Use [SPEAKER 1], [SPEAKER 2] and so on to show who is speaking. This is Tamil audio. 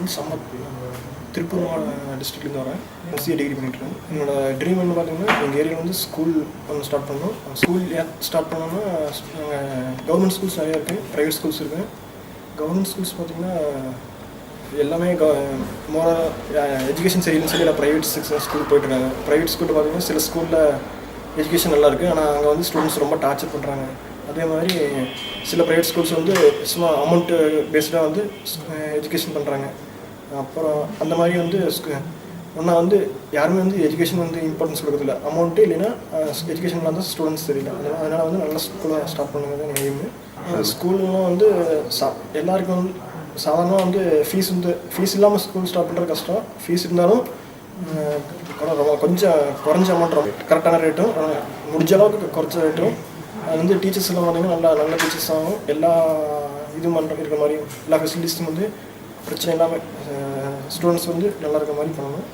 [SPEAKER 1] வந்து சம்பத் திருப்பூர் டிஸ்ட்ரிக்ட்லேருந்து வரேன். எம்சிஏ டிகிரி பண்ணிட்டுருக்கேன். என்னோடய ட்ரீம் வந்து பார்த்திங்கன்னா எங்கள் ஏரியாவில் வந்து ஸ்கூல் ஒன்று ஸ்டார்ட் பண்ணோம். ஸ்கூல் ஸ்டார்ட் பண்ணோன்னா கவர்மெண்ட் ஸ்கூல்ஸ் நிறையா இருக்குது, ப்ரைவேட் ஸ்கூல்ஸ் இருக்குது. கவர்மெண்ட் ஸ்கூல்ஸ் பார்த்திங்கன்னா எல்லாமே எஜுகேஷன் சரியில்லைன்னு சொல்லி நான் ப்ரைவேட் ஸ்கூல் போயிட்டுருக்காங்க. ப்ரைவேட் ஸ்கூலில் பார்த்திங்கன்னா சில ஸ்கூலில் எஜுகேஷன் நல்லா இருக்குது, ஆனால் அங்கே வந்து ஸ்டூடெண்ட்ஸ் ரொம்ப டார்ச்சர் பண்ணுறாங்க. அதே மாதிரி சில ப்ரைவேட் ஸ்கூல்ஸ் வந்து சும்மா அமௌண்ட்டு பேஸ்டாக வந்து எஜுகேஷன் பண்ணுறாங்க. அப்புறம் அந்த மாதிரி வந்து ஒன்றா வந்து யாருமே வந்து எஜுகேஷன் வந்து இம்பார்ட்டன்ஸ் கொடுக்குறதில்ல. அமௌண்ட்டு இல்லைன்னா எஜுகேஷனில் வந்து ஸ்டூடெண்ட்ஸ் தெரியல. அதனால் வந்து நல்ல ஸ்கூலாக ஸ்டார்ட் பண்ணுறது தான் எய்மு. ஸ்கூல்லாம் வந்து எல்லாருக்கும் வந்து சாதாரணமாக வந்து ஃபீஸ் இல்லாமல் ஸ்கூல் ஸ்டார்ட் பண்ணுறது கஷ்டம். ஃபீஸ் இருந்தாலும் கொஞ்சம் குறைஞ்ச அமௌண்ட் கரெக்டான ரேட்டும், முடிஞ்ச அளவுக்கு குறைச்ச ரேட்டும். அது வந்து டீச்சர்ஸ் எல்லாம் பார்த்திங்கன்னா நல்ல டீச்சர்ஸாகவும் எல்லா இருக்கிற மாதிரி எல்லா ஃபெசிலிட்டிஸும் வந்து பிரச்சனை இல்லாமல் ஸ்டூடெண்ட்ஸ் வந்து நல்லா இருக்க மாதிரி பண்ணணும்.